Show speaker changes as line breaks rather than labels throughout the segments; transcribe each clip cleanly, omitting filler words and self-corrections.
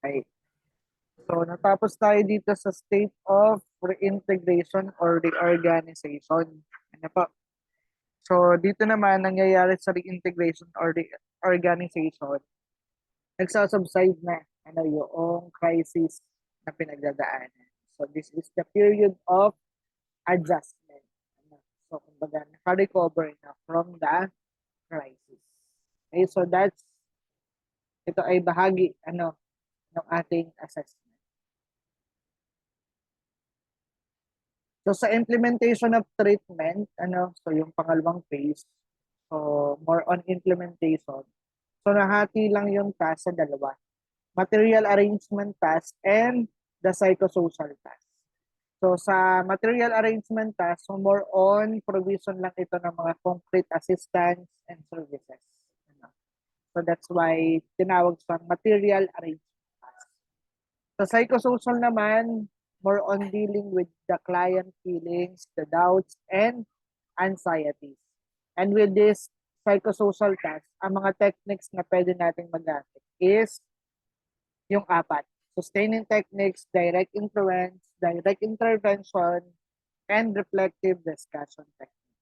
Okay. So, natapos tayo dito sa state of reintegration or reorganization. Ano po? So, dito naman, nangyayari sa reintegration or reorganization, nagsasubside na yung crisis na pinagdadaanan. So, this is the period of adjustment. So, kumbaga, naka-recover na from the crisis. Okay, so ito ay bahagi ng ating assessment. So sa implementation of treatment, so yung pangalawang phase, so more on implementation. So nahati lang yung task sa dalawa. Material arrangement task and the psychosocial task. So sa material arrangement task, so more on provision lang ito ng mga concrete assistance and services. So that's why tinawag sa material arrangement task. Sa psychosocial naman, more on dealing with the client feelings, the doubts, and anxieties. And with this psychosocial task, ang mga techniques na pwede nating magamit is yung apat. Sustaining techniques, direct influence, direct intervention, and reflective discussion techniques.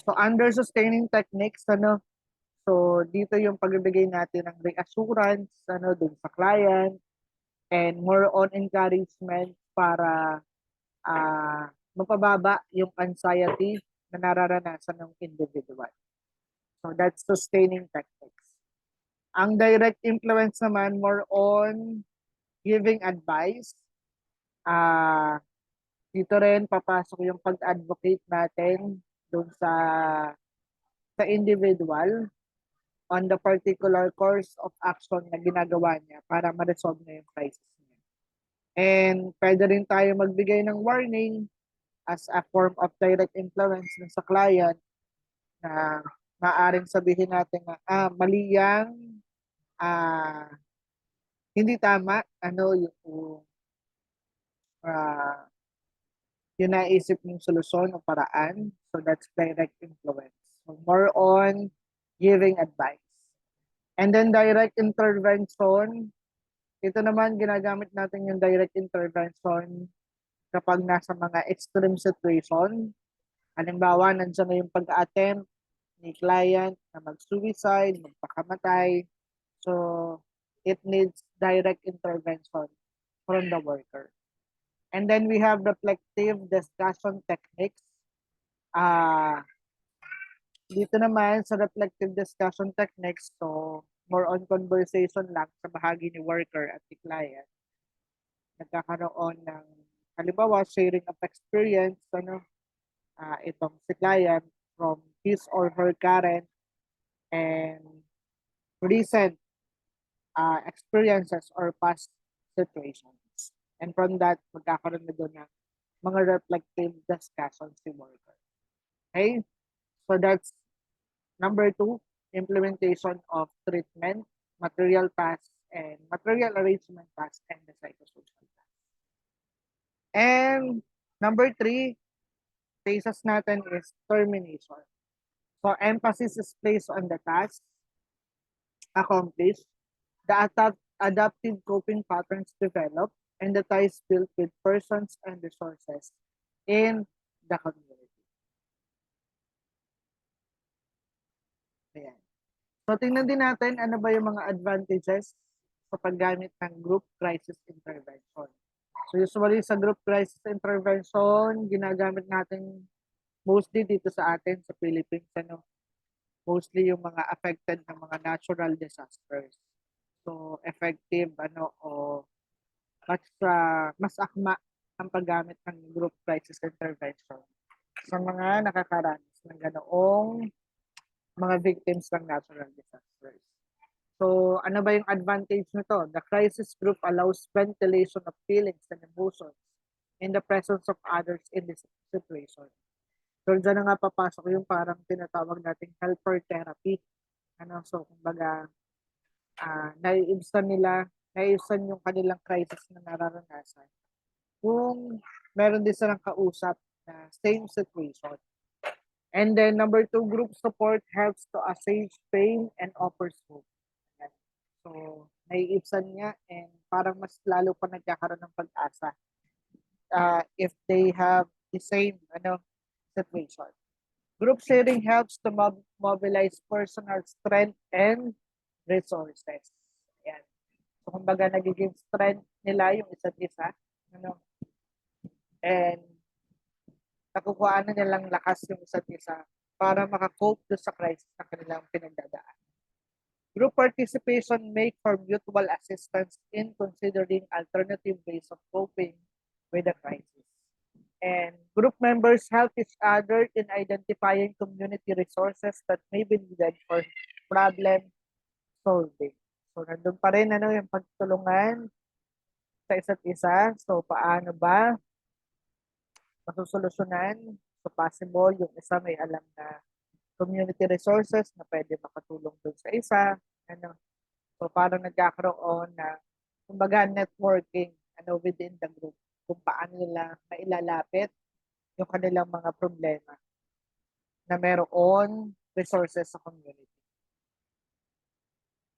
So under sustaining techniques, so dito yung pagbibigay natin ng reassurance dun sa client, and more on encouragement para mapababa yung anxiety na nararanasan ng individual. So that's sustaining techniques. Ang direct influence naman, more on giving advice. Dito rin papasok yung pag-advocate natin doon sa individual on the particular course of action na ginagawa niya para ma-resolve na yung crisis niya. And pwede rin tayo magbigay ng warning as a form of direct influence sa client na maaaring sabihin natin na mali yang hindi tama yung naisip mong solusyon o paraan. So that's direct influence. So more on giving advice. And then direct intervention, ito naman ginagamit natin yung direct intervention kapag nasa mga extreme situation. Halimbawa, nandiyan na yung pag-attempt ni client na mag-suicide, magpakamatay. So, it needs direct intervention from the worker. And then we have reflective discussion techniques. Dito naman sa reflective discussion techniques, so more on conversation lang sa bahagi ni worker at ni client. Nagkakaroon ng halimbawa sharing of experience itong si client from his or her current and recent experiences or past situations. And from that, magkakaroon na doon ng mga reflective discussions si worker. Okay? So that's number 2, implementation of treatment, material tasks, and material arrangement tasks, and the psychosocial tasks. And number 3, phases natin is termination. So emphasis is placed on the task accomplished, the adaptive coping patterns developed, and the ties built with persons and resources in the community. Ayan. So tingnan din natin ano ba yung mga advantages sa paggamit ng group crisis intervention. So usually sa group crisis intervention, ginagamit natin mostly dito sa atin sa Philippines, mostly yung mga affected ng mga natural disasters. So effective mas akma ang paggamit ng group crisis intervention sa mga nakakaranas ng ganoong mga victims ng natural disasters. So, ano ba yung advantage nito? The crisis group allows ventilation of feelings and emotions in the presence of others in this situation. So, dyan na nga papasok yung parang tinatawag nating helper therapy. So, kumbaga, naiibsan yung kanilang crisis na nararanasan. Kung meron din silang kausap na same situation. And then number 2, group support helps to assuage pain and offers hope. So naiibsan niya and parang mas lalo pa nagkakaroon ng pag-asa if they have the same situation. Group sharing helps to mobilize personal strength and resources. Ayan. So, kumbaga, nagiging strength nila yung isa't isa. And nakukuha na nilang lakas yung isa't isa para makakope doon sa crisis na kanilang pinagdadaan. Group participation make for mutual assistance in considering alternative ways of coping with the crisis. And group members help each other in identifying community resources that may be needed for problem solving. So, nandun pa rin yung pagtulungan sa isa't isa. So, paano ba masusolusyonan? So, possible yung isa may alam na community resources na pwede makatulong doon sa isa. So, parang nagkakaroon na, kumbaga, networking within the group kung paano nila mailalapit yung kanilang mga problema na meron resources sa community.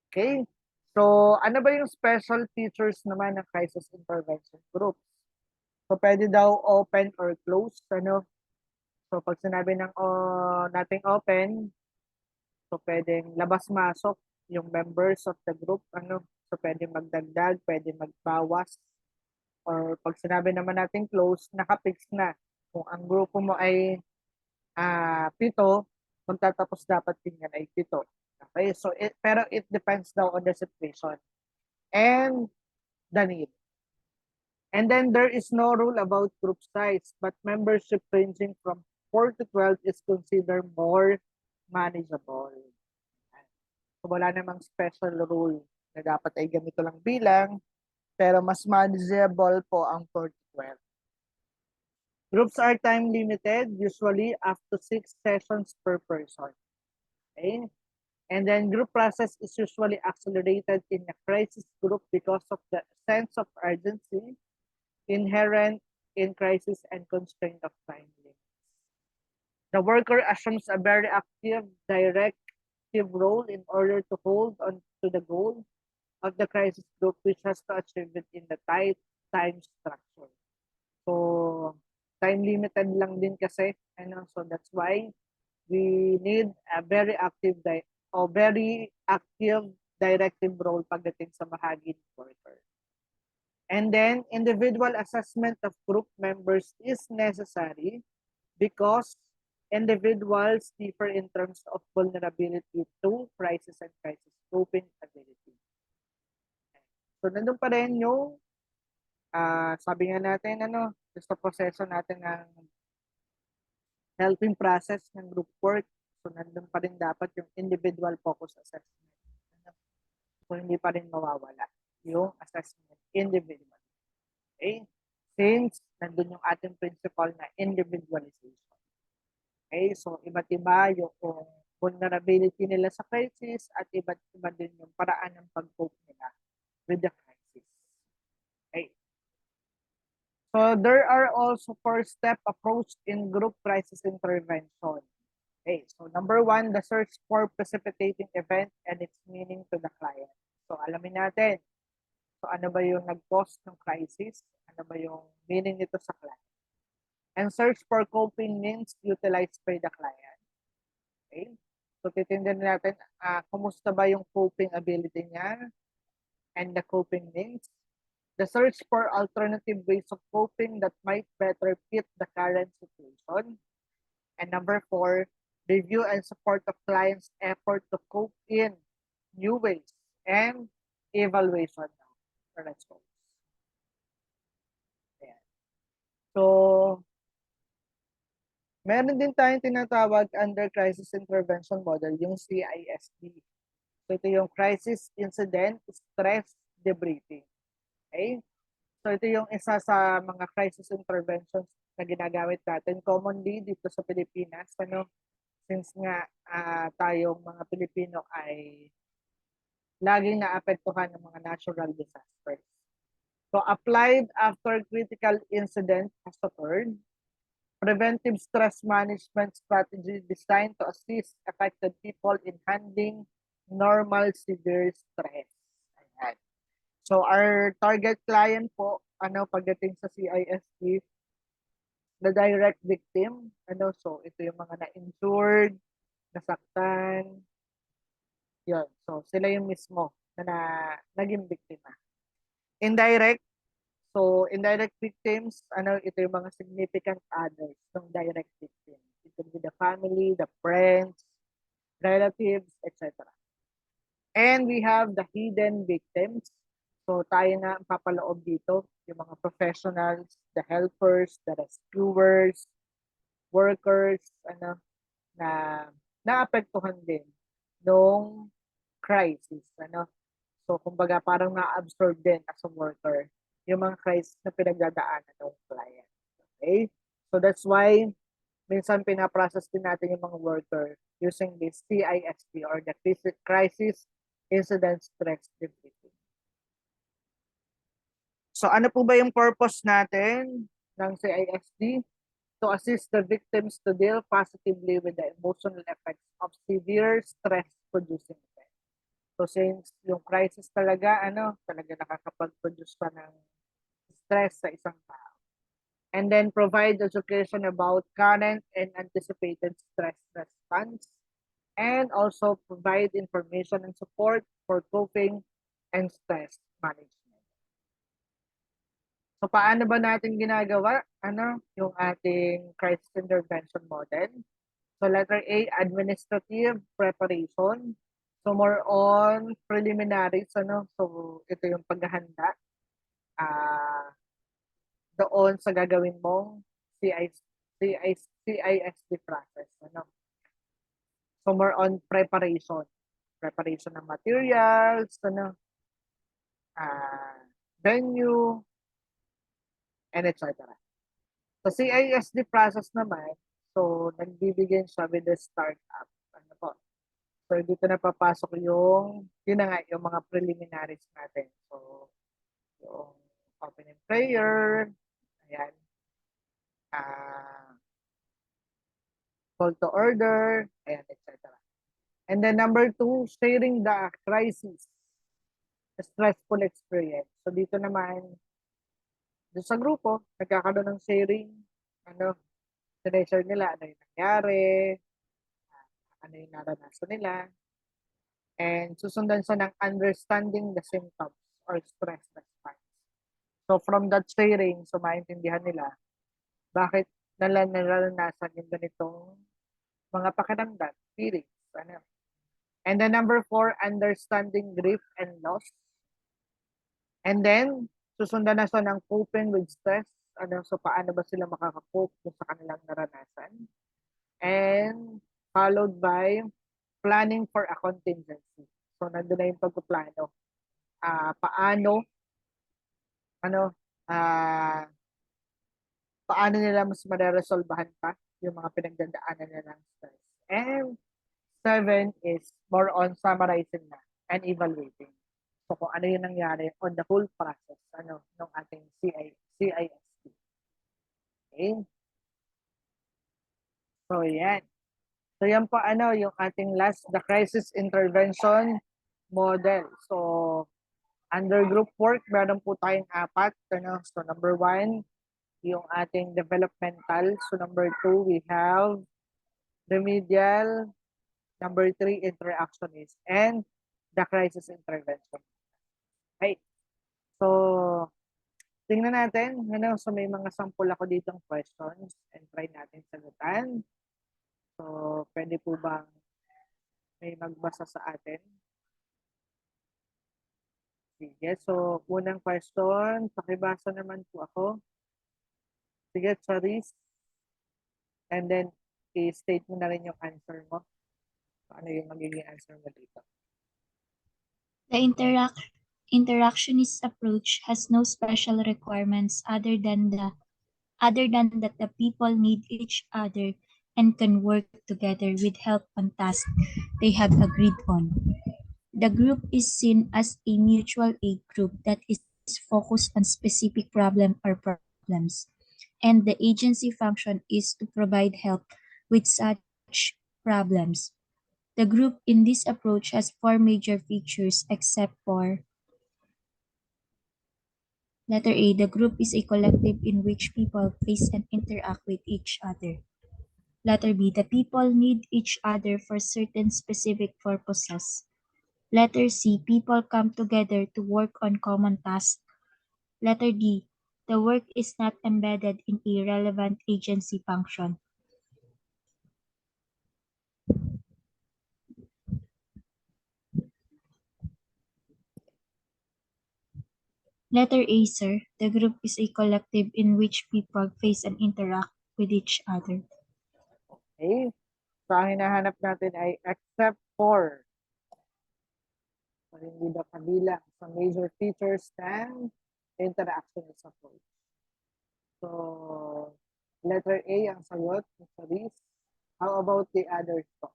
Okay? So, ano ba yung special features naman ng crisis intervention groups? So, pwede daw open or closed. So, pag sinabi ng nating open, so pwedeng labas-masok yung members of the group. So, pwede magdagdag, pwede magbawas. Or pag sinabi naman natin close, nakapix na. Kung ang grupo mo ay 7, magtatapos dapat din yan ay 7. Okay, so pero it depends daw on the situation and the need. And then there is no rule about group size, but membership ranging from 4 to 12 is considered more manageable. So wala namang special rule na dapat ay ganito lang bilang, pero mas manageable po ang 4 to 12. Groups are time limited, usually up to 6 sessions per person. Okay? And then group process is usually accelerated in a crisis group because of the sense of urgency inherent in crisis and constraint of time limits. The worker assumes a very active, directive role in order to hold on to the goal of the crisis group, which has to achieve it in the tight time structure. So, time limited lang din kasi, so that's why we need a very active directive role pagdating sa bahagi ng worker. And then, individual assessment of group members is necessary because individuals differ in terms of vulnerability to crisis and crisis coping ability. So, nandun pa rin yung sabi nga natin, sa proseso natin ng helping process ng group work. So, nandun pa rin dapat yung individual focus assessment. So, hindi pa rin mawawala yung assessment individual. Okay? Since nandun yung ating principle na individualization. Okay? So, iba't iba yung vulnerability nila sa crisis at iba't iba din yung paraan ng pag-cope nila with the crisis. Okay? So, there are also 4-step approach in group crisis intervention. Okay, so number 1, the search for precipitating event and its meaning to the client. So, alamin natin. So, ano ba yung nag-cause ng crisis? Ano ba yung meaning nito sa client? And search for coping means utilized by the client. Okay? So, titindihan natin, kumusta ba yung coping ability niya and the coping means. The search for alternative ways of coping that might better fit the current situation. And number 4, review and support the client's effort to cope in new ways and evaluation of response. Ayan. So, meron din tayong tinatawag under crisis intervention model, yung CISD. So, ito yung crisis incident stress debriefing. Okay? So, ito yung isa sa mga crisis interventions na ginagamit natin commonly dito sa Pilipinas. Since nga tayong mga Pilipino ay laging naapektuhan ng mga natural disasters. So, applied after critical incident has occurred. Preventive stress management strategy designed to assist affected people in handling normal severe stress. Ayan. So our target client po, pagdating sa CISD, the direct victim, so ito yung mga na-injured, nasaktan, yun. So sila yung mismo naging biktima. Indirect, so indirect victims, ito yung mga significant others ng direct victim. It could be the family, the friends, relatives, etc. And we have the hidden victims. So tayo na ang papaloob dito, yung mga professionals, the helpers, the rescuers, workers, na naapektuhan din nung crisis, So kumbaga parang na-absorb din as a worker yung mga crisis na pinagdadaanan ng client. Okay? So that's why minsan pinaprocess din natin yung mga worker using this CISD or the Crisis Incident Stress Debriefing. So ano po ba yung purpose natin ng CISD? To assist the victims to deal positively with the emotional effects of severe stress-producing events. So since yung crisis talaga, talaga nakakapag-produce pa ng stress sa isang tao. And then provide education about current and anticipated stress response. And also provide information and support for coping and stress management. So paano ba natin ginagawa yung ating crisis intervention model? So letter A, administrative preparation. So more on preliminaries, So ito yung paghahanda doon sa gagawin mong CISD process, So more on preparation. Preparation ng materials, venue, and etc. Sa CISD process naman, so nagbibigay siya with the startup. So dito na papasok yun na nga, yung mga preliminaries natin. So yung opening prayer, ayan, call to order, ayan, etc. And then number 2, sharing the crisis, the stressful experience. So dito naman, doon sa grupo, nagkakaroon ng sharing, sineshare nila ano yung nangyari, ano yung naranasan nila, and susundan siya ng understanding the symptoms or stress response. So from that sharing, so maintindihan nila bakit naranasan yung ganitong mga pakiramdam, feelings. And then number 4, understanding grief and loss. And then, susundan na siya ng coping with stress. So paano ba sila makaka-cope sa kanilang naranasan? And followed by planning for a contingency. So nandun na yung pagpaplano. Paano nila mas mareresolbahan pa yung mga pinagdadaanan nila ng stress. And 7 is more on summarizing na and evaluating. So kung ano yung nangyari on the whole process ng ating CISD. Okay? So yan. So yan po yung ating last, the crisis intervention model. So under group work, meron po tayong 4. So number 1, yung ating developmental. So number 2, we have remedial. Number 3, interactionist. And the crisis intervention. Okay. So, tingnan natin. So may mga sample ako ditong questions and try natin sagutan. So, pwede po bang may magbasa sa atin? Sige. So, unang question. Pakibasa naman po ako. Sige, Charis. And then, i-state mo na rin yung answer mo. Ano yung magiging answer mo dito?
The interactionist approach has no special requirements other than that the people need each other and can work together with help on tasks they have agreed on. The group is seen as a mutual aid group that is focused on specific problem or problems, and the agency function is to provide help with such problems. The group in this approach has 4 major features except for Letter A. The group is a collective in which people face and interact with each other. Letter B. The people need each other for certain specific purposes. Letter C. People come together to work on common tasks. Letter D. The work is not embedded in a relevant agency function. Letter A, sir. The group is a collective in which people face and interact with each other.
Okay? So, ang hinahanap natin ay except for. So, hindi ba kabilang sa major features ng interactionist approach. So, letter A ang sagot, Mr. Reese. How about the other two?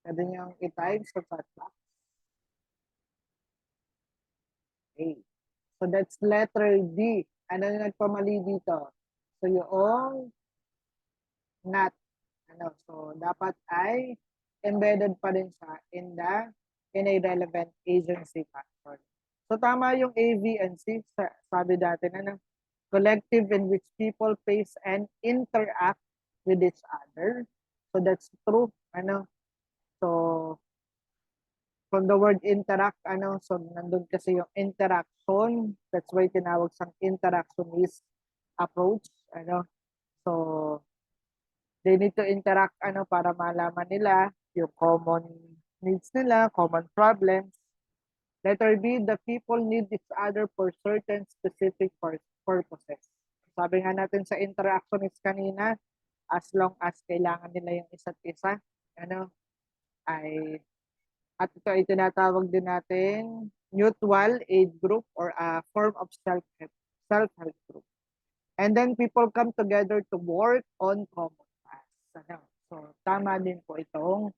Pwede niyong i-type sa chat box. Okay. So, that's letter D. Ano yung nagpamali dito? So, yung not. So, dapat ay embedded pa rin siya in a relevant agency function. So, tama yung A, B, and C. Sabi dati na collective in which people face and interact with each other. So, that's true. So, from the word interact, so nandun kasi yung interaction. That's why tinawag sang interactionist approach. So, they need to interact para malaman nila yung common needs nila, common problems. Letter B, the people need each other for certain specific purposes. Sabi nga natin sa interactionist kanina, as long as kailangan nila yung isa't isa, at ito ay tinatawag din natin mutual aid group or a form of self-help group. And then people come together to work on common tasks. So, tama din po itong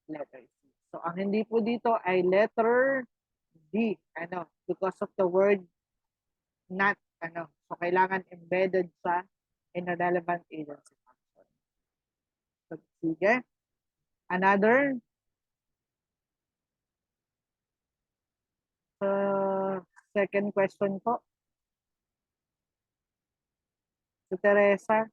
letter C. So, ang hindi po dito ay letter D. Because of the word not. So, kailangan embedded sa in a relevant agency function. So, sige. Another. Second question po. Si Teresa.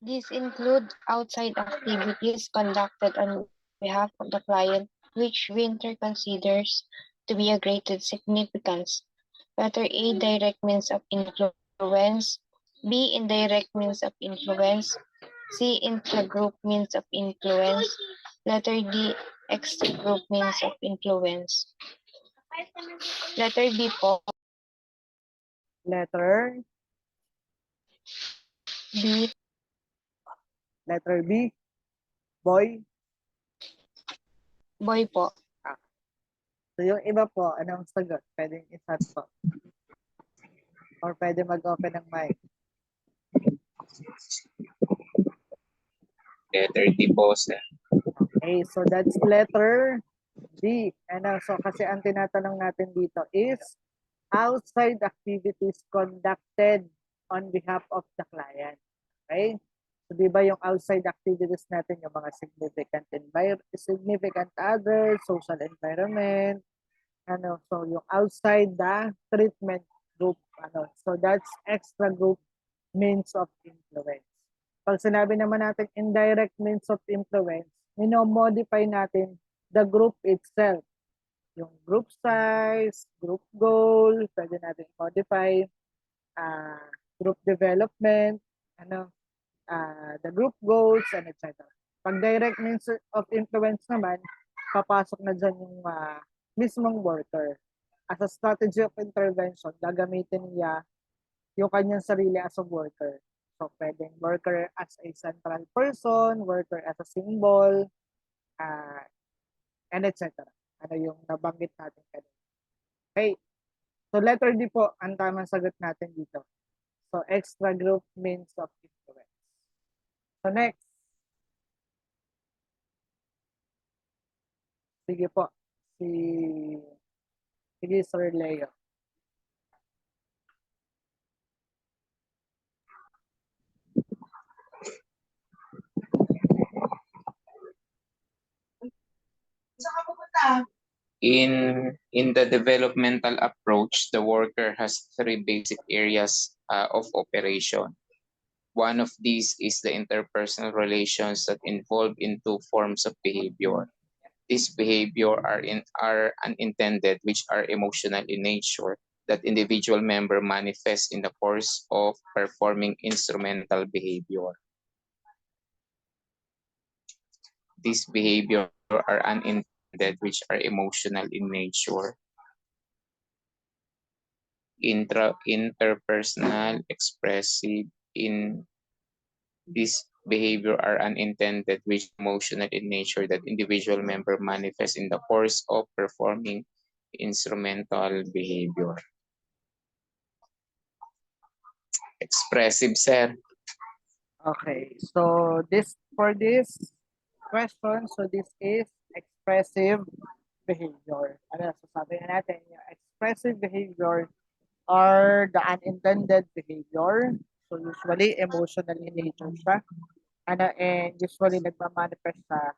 These include outside activities conducted on behalf of the client, which Winter considers to be of greater significance. Letter A, direct means of influence. B, indirect means of influence. C, intragroup means of influence. Letter D, extragroup means of influence. Letter B po.
Letter
B.
Letter B. Boy.
Boy po.
So yung iba po, anong sagot? Pwedeng isat po. Or pwede mag-open ng mic.
Letter D po, sir.
Okay, so that's letter D. So kasi ang tinatanong natin dito is outside activities conducted on behalf of the client. Okay? So di ba yung outside activities natin, yung mga significant others, social environment, so yung outside the treatment group, so that's extra group means of influence. Pag sinabi naman natin indirect means of influence, modify natin the group itself. Yung group size, group goal, pwede natin modify, group development, the group goals, and etc. Pag direct means of influence naman, papasok na dyan yung mismong worker. As a strategy of intervention, gagamitin niya yung kanyang sarili as a worker. So, pwedeng worker as a central person, worker as a symbol, and etc. Ano yung nabanggit natin kanina. Okay. So, letter D po, ang tamang sagot natin dito. So, extra group means of influence. So, next. Sige po. Sige, Sir Leo.
In the developmental approach, the worker has three basic areas of operation. One of these is the interpersonal relations that involve in two forms of behavior. These behavior are unintended, which are emotional in nature, that individual member manifests in the course of performing instrumental behavior. These behavior are unintended, which are emotional in nature. Interpersonal, expressive, in these behavior are unintended, which emotional in nature, that individual member manifests in the course of performing instrumental behavior. Expressive, sir.
Okay, so for this question, so this is expressive behavior. Ano, so sabi nga natin, yung expressive behavior are the unintended behavior. So usually emotional in nature siya. Ano, and usually nagmamanifest siya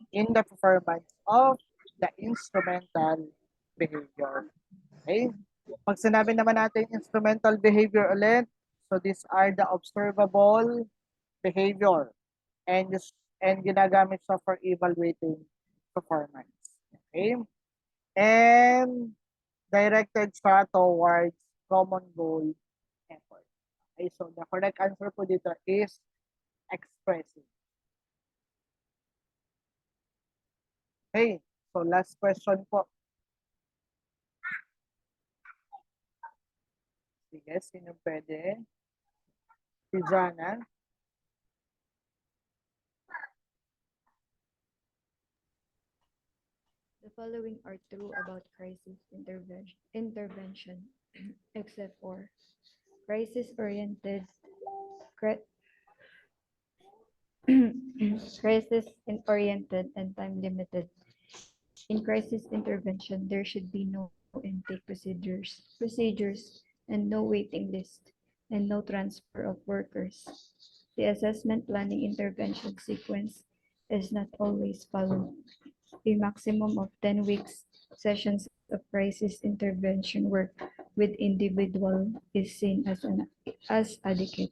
in the performance of the instrumental behavior. Okay? Pag sinabi naman natin instrumental behavior ulit, so these are the observable behavior and ginagamit siya for evaluating performance. Okay? And directed siya towards common goal effort. Okay, so the correct answer po dito is expressive. Okay, so last question po. Sige, sino pwede? Si Jana.
The following are true about crisis intervention, except for crisis-oriented crisis-oriented and time-limited. In crisis intervention, there should be no intake procedures, and no waiting list, and no transfer of workers. The assessment planning intervention sequence is not always followed. A maximum of 10 weeks sessions of crisis intervention work with individual is seen as adequate.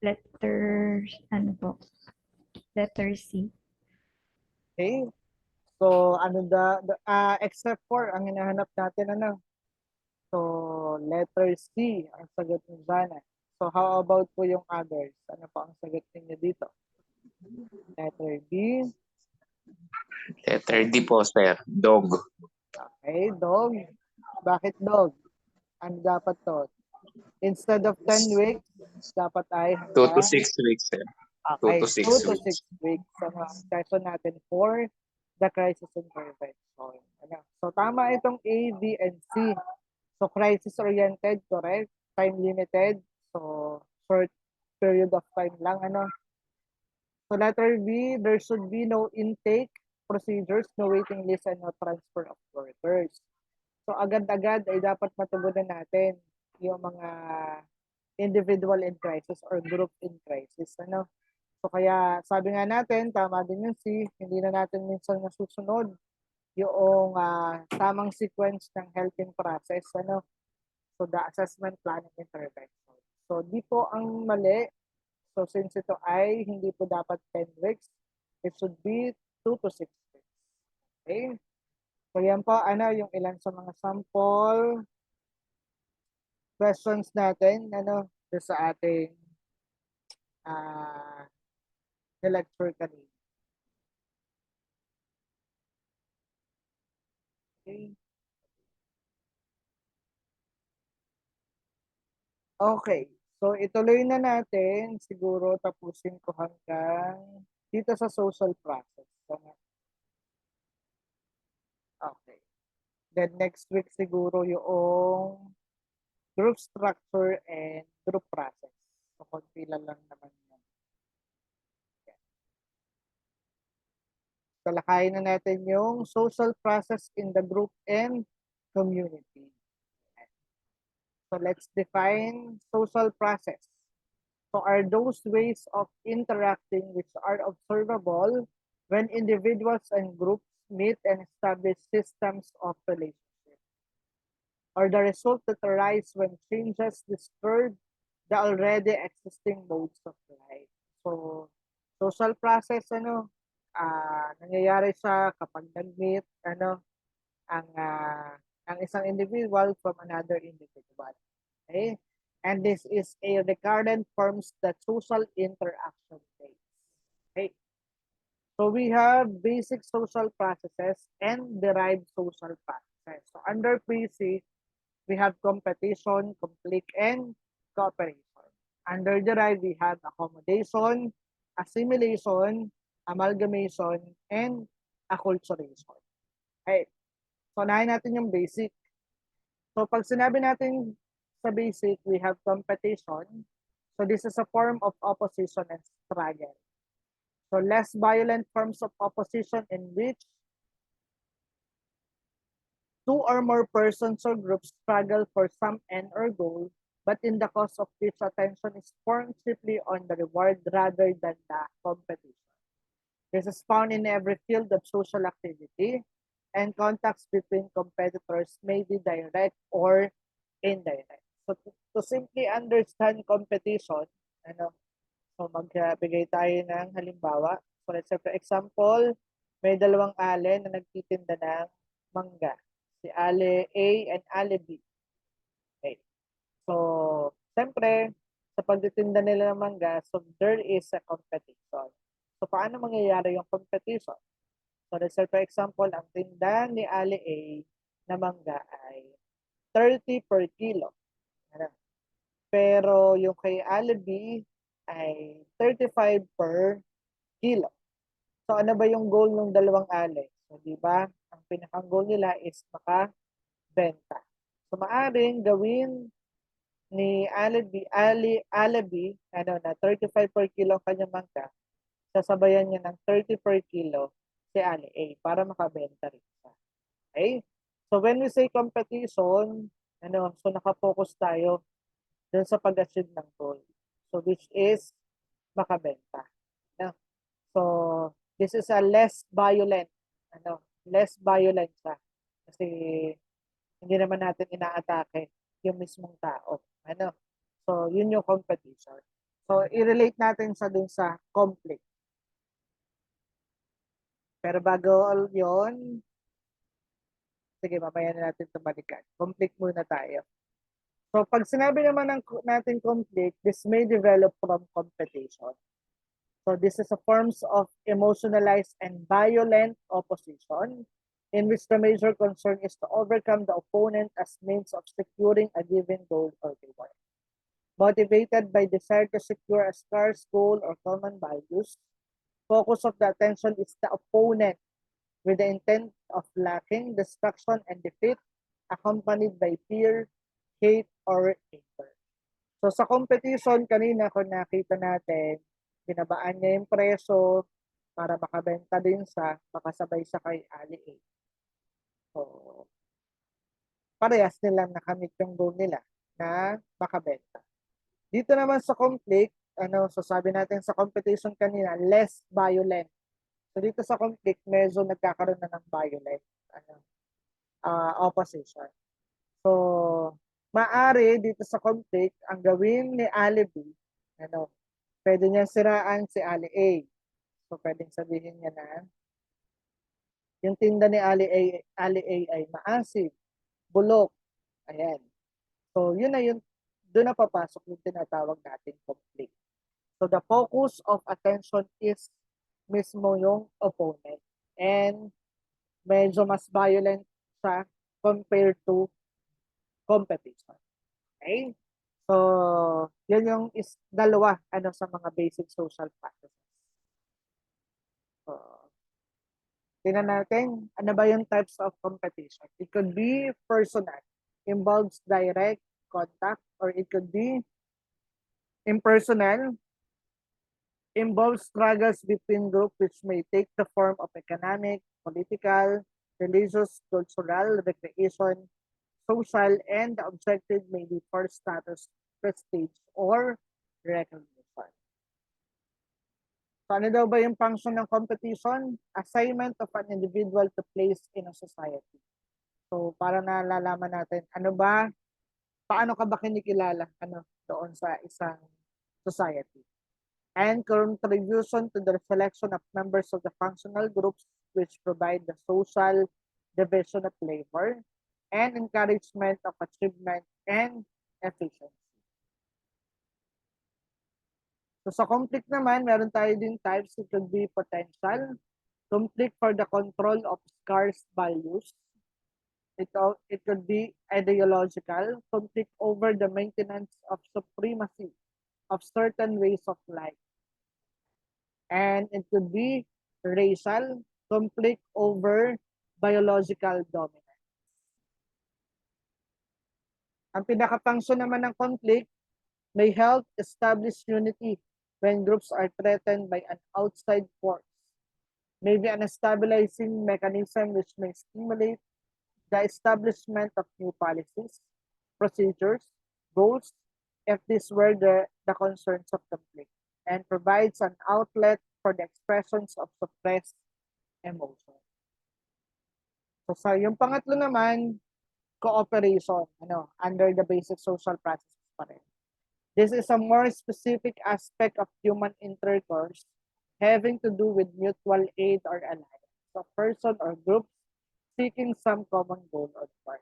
Letter C.
Okay. So, except for, ang hinahanap natin, So, letter C, ang sagot ni Jana. So, how about po yung others? Ano po ang sagot niyo dito? Letter B.
Letter D po, sir. Dog.
Okay, dog. Bakit dog? Ano dapat to? Instead of 10 weeks, dapat ay
2 to 6 weeks, sir.
Okay,
2 to 6
2 to
weeks.
6 weeks. So, ang session natin for the crisis intervention. So, tama itong A, B, and C. So, crisis-oriented, correct? Time-limited. So, short period of time lang. So, letter B, there should be no intake procedures, no waiting list, and no transfer of workers. So, agad-agad ay dapat matugunan natin yung mga individual in crisis or group in crisis. So, kaya sabi nga natin, tama din yung C, hindi na natin minsan nasusunod yung tamang sequence ng helping process. So, the assessment planning intervention. So, di po ang mali. So, since ito ay hindi po dapat 10 weeks, it should be 2 to 6 weeks. Okay? So, yan po, yung ilan sa mga sample questions natin, sa ating lecture kanina. Okay. Okay. So, ituloy na natin. Siguro tapusin ko hanggang dito sa social process. Okay. Then next week siguro yung group structure and group process. So, konti lang naman yan. talakayin na natin yung social process in the group and community. So let's define social process. So are those ways of interacting which are observable when individuals and groups meet and establish systems of relationship, or the result that arise when changes disturb the already existing modes of life. So, social process, nangyayari siya kapag nag-meet, ang, ang isang individual from another individual. Okay? And this is a recurrent forms that social interaction takes. Okay? So we have basic social processes and derived social processes. So under basic, we have competition, conflict, and cooperation. Under derived, we have accommodation, assimilation, amalgamation, and acculturation. Okay. So unahin natin yung basic. So pag sinabi natin sa basic, we have competition. So this is a form of opposition and struggle. So less violent forms of opposition in which two or more persons or groups struggle for some end or goal, but in the cause of which attention is formed chiefly on the reward rather than the competition. This is found in every field of social activity, and contacts between competitors may be direct or indirect. So to simply understand competition, so magbigay tayo ng halimbawa. So let's say for example, may dalawang ale na nagtitinda ng mangga. Si ale A and ale B. Okay. So, siyempre, sa pagtitinda nila ng mangga, so there is a competition. So, paano mangyayari yung competition? So, let's say for example, ang tinda ni ale A na mangga ay 30 per kilo. Pero yung kay ale B ay 35 per kilo. So ano ba yung goal ng dalawang ale? So di ba, ang pinakang goal nila is makabenta. So maaring gawin ni ale B na 35 per kilo ang kanyang mangga, sasabayan niya ng 30 per kilo si ale A para makabenta rin siya. Okay? So when we say competition, so nakapokus tayo dun sa pag-achieve ng goal. So which is makabenta. No? So this is a less violent, less violent siya. Kasi hindi naman natin inaatake yung mismong tao. So yun yung competition. So i-relate natin sa dun sa conflict. Pero bago yun, sige, mamaya na natin tumalikan. Conflict muna tayo. So pag sinabi naman natin conflict, this may develop from competition. So this is a forms of emotionalized and violent opposition in which the major concern is to overcome the opponent as means of securing a given goal or reward. Motivated by desire to secure a scarce goal or common values, focus of the attention is the opponent with the intent of lacking, destruction, and defeat, accompanied by fear, hate, or anger. So sa competition, kanina kung nakita natin, binabaan niya yung presyo para makabenta din siya, makasabay siya kay ali A. So, parehas nilang nakamit yung goal nila na makabenta. Dito naman sa conflict, so sabi natin sa competition kanina, less violent. So dito sa conflict, medyo nagkakaroon na ng violent opposition. So, maari dito sa conflict, ang gawin ni ali B, pwede niya siraan si ali A. So, pwedeng sabihin niya na yung tinda ni ali A ay maasim, bulok. Ayan. So, yun na yun. Doon na papasok yung tinatawag natin conflict. So, the focus of attention is mismo yung opponent. And medyo mas violent siya compared to competition. Okay? So, yun yung dalawa sa mga basic social practices. So, tingnan natin, ano ba yung types of competition? It could be personal, involves direct contact, or it could be impersonal, involves struggles between groups which may take the form of economic, political, religious, cultural, recreation, social, and the objective may be for status, prestige, or recognition. So ano daw ba yung function ng competition? Assignment of an individual to place in a society. So para nalalaman natin, paano ka ba kinikilala doon sa isang society? And contribution to the selection of members of the functional groups which provide the social division of labor and encouragement of achievement and efficiency. So sa conflict naman, meron tayo din types. It could be potential, conflict for the control of scarce values. It could be ideological, conflict over the maintenance of supremacy of certain ways of life. And it could be racial, conflict over biological dominance. Ang pinaka-function naman ng conflict may help establish unity when groups are threatened by an outside force. Maybe an stabilizing mechanism which may stimulate the establishment of new policies, procedures, goals, if these were the concerns of conflict, and provides an outlet for the expressions of suppressed emotion. So sa yung pangatlo naman, cooperation, under the basic social processes pa rin. This is a more specific aspect of human intercourse having to do with mutual aid or alliance of person or groups seeking some common goal or part.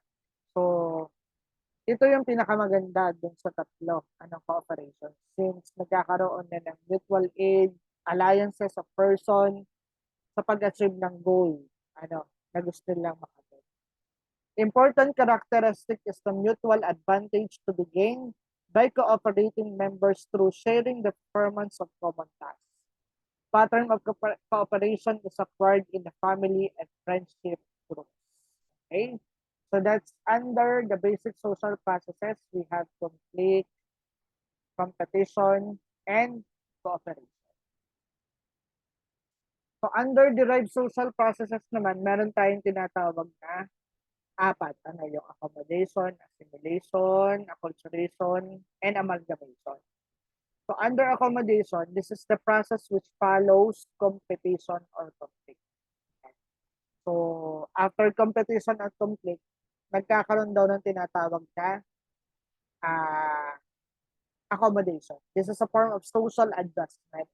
So, ito yung pinakamaganda dun sa tatlo, cooperation. Since nagkakaroon na ng mutual aid, alliances of person sa pag-achieve ng goal, na gusto nilang makamit. Important characteristic is the mutual advantage to be gained by cooperating members through sharing the performance of common tasks. Pattern of cooperation is acquired in the family and friendship groups. Okay? So that's under the basic social processes. We have conflict, competition, and cooperation. So under derived social processes naman, meron tayong tinatawag na apat. Yung accommodation, assimilation, acculturation, and amalgamation. So under accommodation, this is the process which follows competition or conflict. So after competition or conflict, nagkakaroon daw ng tinatawag na accommodation. This is a form of social adjustment.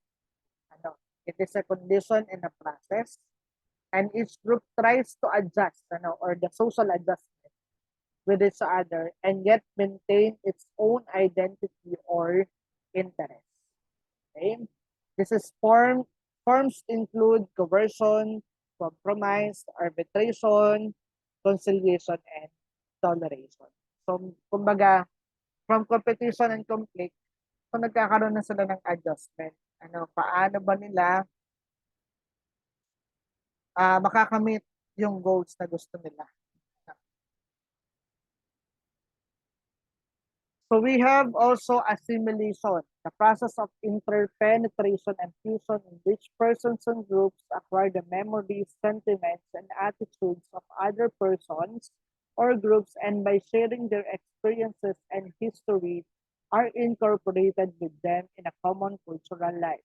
It is a condition in a process, and each group tries to adjust, or the social adjustment with each other, and yet maintain its own identity or interest. Okay? This is forms include coercion, compromise, arbitration, conciliation, and toleration. So, kumbaga, from competition and conflict, so nagkakaroon na sila ng adjustment. Paano ba nila makakamit yung goals na gusto nila. So we have also assimilation, the process of interpenetration and fusion in which persons and groups acquire the memories, sentiments, and attitudes of other persons or groups, and by sharing their experiences and history, are incorporated with them in a common cultural life.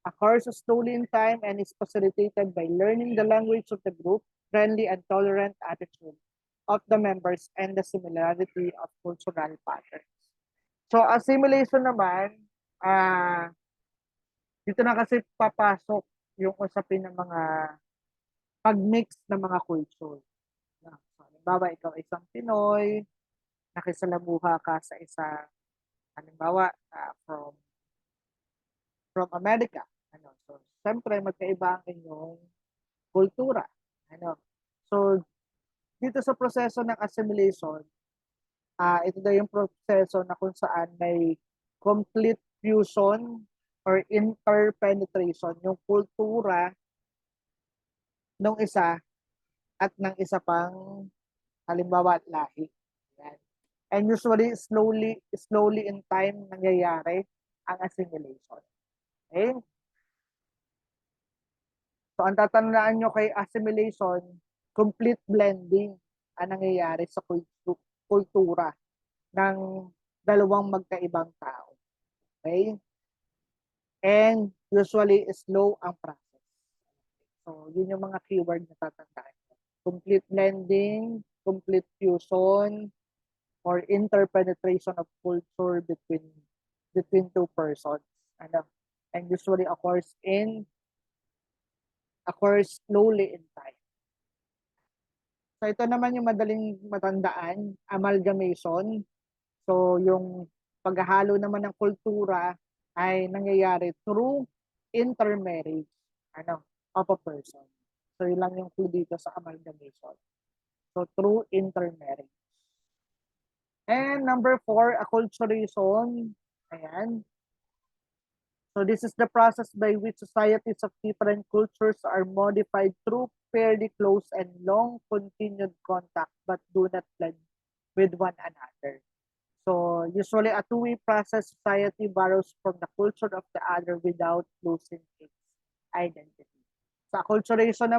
Occurs slowly in time and is facilitated by learning the language of the group, friendly and tolerant attitude of the members, and the similarity of cultural patterns. So assimilation naman, dito na kasi papasok yung usapin ng mga pag-mix ng mga culture. So, halimbawa, ikaw isang Pinoy, nakisalamuha ka sa isang, halimbawa, from America. So, siyempre, magkaiba ang inyong kultura. So, dito sa proseso ng assimilation, ito daw yung proseso na kung saan may complete fusion or interpenetration yung kultura ng isa at ng isa pang halimbawa lahi. Yan. And usually slowly in time nangyayari ang assimilation. Okay? So, ang tatandaan nyo kay assimilation, complete blending ang nangyayari sa kultura ng dalawang magkaibang tao. Okay? And usually, slow ang process. So, yun yung mga keyword na tatandaan nyo. Complete blending, complete fusion, or interpenetration of culture between two persons. Ano? And usually occurs slowly in time. So ito naman yung madaling matandaan, amalgamation. So yung paghahalo naman ng kultura ay nangyayari through intermarriage of a person. So yun lang yung clue dito sa amalgamation. So through intermarriage. And number 4, acculturation. Ayan. So this is the process by which societies of different cultures are modified through fairly close and long continued contact but do not blend with one another. So usually a two-way process, society borrows from the culture of the other without losing its identity. Sa acculturation naman,